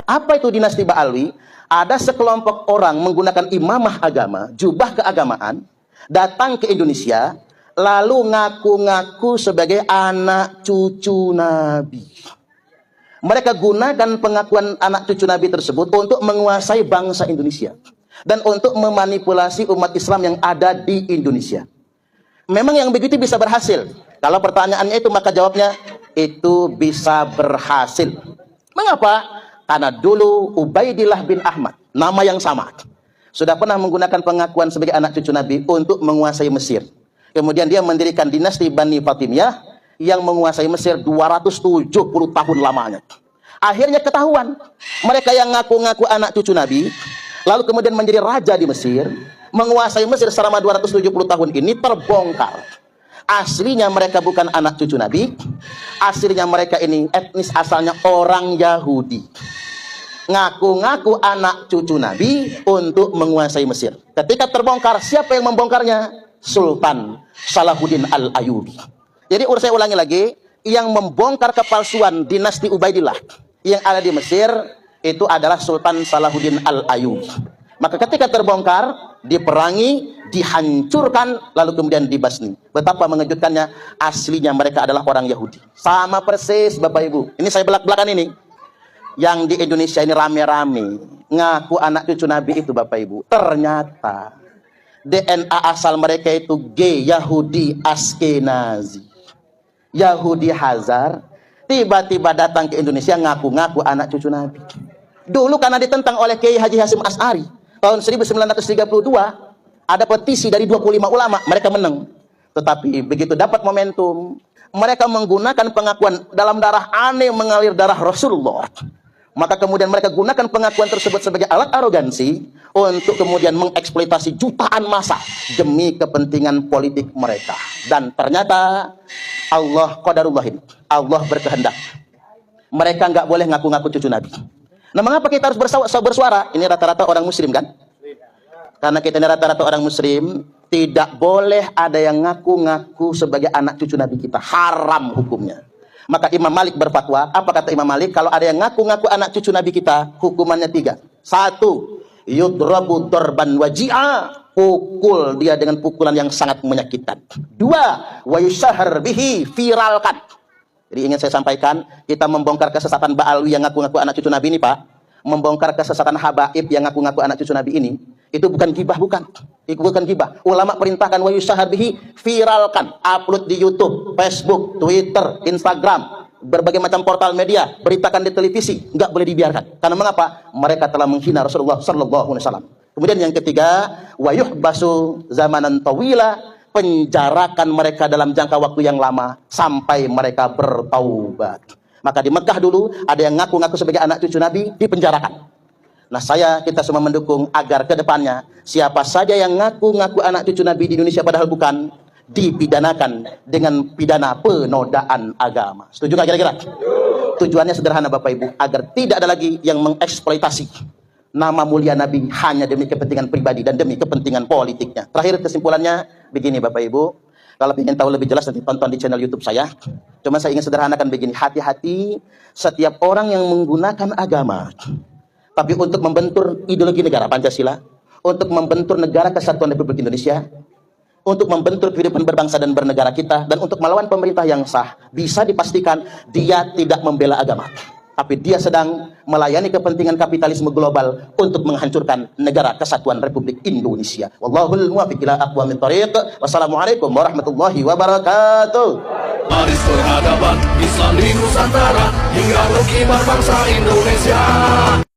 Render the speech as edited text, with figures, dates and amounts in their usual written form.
Apa itu dinasti Ba'alwi? Ada sekelompok orang menggunakan imamah agama, jubah keagamaan, datang ke Indonesia, lalu ngaku-ngaku sebagai anak cucu Nabi. Mereka gunakan pengakuan anak cucu Nabi tersebut untuk menguasai bangsa Indonesia dan untuk memanipulasi umat Islam yang ada di Indonesia. Memang yang begitu bisa berhasil? Kalau pertanyaannya itu, maka jawabnya itu bisa berhasil. Mengapa? Karena dulu Ubaidillah bin Ahmad, nama yang sama, sudah pernah menggunakan pengakuan sebagai anak cucu Nabi untuk menguasai Mesir. Kemudian dia mendirikan dinasti Bani Fatimiyah yang menguasai Mesir 270 tahun lamanya. Akhirnya ketahuan, mereka yang ngaku-ngaku anak cucu Nabi, lalu kemudian menjadi raja di Mesir, menguasai Mesir selama 270 tahun ini terbongkar. Aslinya mereka bukan anak cucu Nabi, aslinya mereka ini etnis asalnya orang Yahudi. Ngaku-ngaku anak cucu Nabi untuk menguasai Mesir. Ketika terbongkar, siapa yang membongkarnya? Sultan Salahuddin Al-Ayyubi. Jadi saya ulangi lagi, yang membongkar kepalsuan dinasti Ubaidillah yang ada di Mesir itu adalah Sultan Salahuddin Al-Ayyubi. Maka ketika terbongkar, diperangi, dihancurkan, lalu kemudian dibasmi. Betapa mengejutkannya, aslinya mereka adalah orang Yahudi. Sama persis Bapak Ibu. Ini saya belak-belakan ini. Yang di Indonesia ini rame-rame ngaku anak cucu Nabi itu Bapak Ibu. Ternyata DNA asal mereka itu Yahudi Askenazi, Yahudi Hazar. Tiba-tiba datang ke Indonesia ngaku-ngaku anak cucu Nabi. Dulu karena ditentang oleh Kiai Haji Hasyim Asy'ari tahun 1932, ada petisi dari 25 ulama, mereka menang. Tetapi begitu dapat momentum, mereka menggunakan pengakuan dalam darah aneh mengalir darah Rasulullah. Maka kemudian mereka gunakan pengakuan tersebut sebagai alat arogansi untuk kemudian mengeksploitasi jutaan massa demi kepentingan politik mereka. Dan ternyata Allah qadarullahin, Allah berkehendak, mereka nggak boleh ngaku-ngaku cucu Nabi. Nah, mengapa kita harus bersuara? Ini rata-rata orang muslim kan? Karena kita ini rata-rata orang muslim, tidak boleh ada yang ngaku-ngaku sebagai anak cucu Nabi kita. Haram hukumnya. Maka Imam Malik berfatwa, apa kata Imam Malik? Kalau ada yang ngaku-ngaku anak cucu Nabi kita, hukumannya 3. 1, yudrabu darban waji'a, pukul dia dengan pukulan yang sangat menyakitkan. 2, wa yusyahar bihi, viralkan. Jadi ingin saya sampaikan, kita membongkar kesesatan Ba'alwi yang ngaku-ngaku anak cucu Nabi ini, Pak. Membongkar kesesatan Habaib yang ngaku-ngaku anak cucu Nabi ini, itu bukan gibah, bukan. Itu bukan gibah. Ulama perintahkan wa yusyahar bihi, viralkan, upload di YouTube, Facebook, Twitter, Instagram, berbagai macam portal media, beritakan di televisi, enggak boleh dibiarkan. Karena mengapa? Mereka telah menghina Rasulullah sallallahu alaihi wasallam. Kemudian yang ketiga, wa yuhbasu zamanan tawila, penjarakan mereka dalam jangka waktu yang lama sampai mereka bertaubat. Maka di Mekah dulu ada yang ngaku-ngaku sebagai anak cucu Nabi, dipenjarakan. Nah, kita semua mendukung agar ke depannya siapa saja yang ngaku-ngaku anak cucu Nabi di Indonesia padahal bukan, dipidanakan dengan pidana penodaan agama. Setuju nggak kira-kira? Tujuannya sederhana Bapak Ibu, agar tidak ada lagi yang mengeksploitasi nama mulia Nabi hanya demi kepentingan pribadi dan demi kepentingan politiknya. Terakhir kesimpulannya begini Bapak Ibu, kalau ingin tahu lebih jelas nanti tonton di channel YouTube saya. Cuma saya ingin sederhanakan begini, hati-hati setiap orang yang menggunakan agama tapi untuk membentur ideologi negara Pancasila, untuk membentur negara kesatuan Republik Indonesia, untuk membentur kehidupan berbangsa dan bernegara kita, dan untuk melawan pemerintah yang sah, bisa dipastikan dia tidak membela agama, tapi dia sedang melayani kepentingan kapitalisme global untuk menghancurkan negara kesatuan Republik Indonesia. Wallahul muwaffiq ila aqwamit thoriq. Wassalamualaikum warahmatullahi wabarakatuh. Baris peradaban Islam di Nusantara hingga bangsa Indonesia.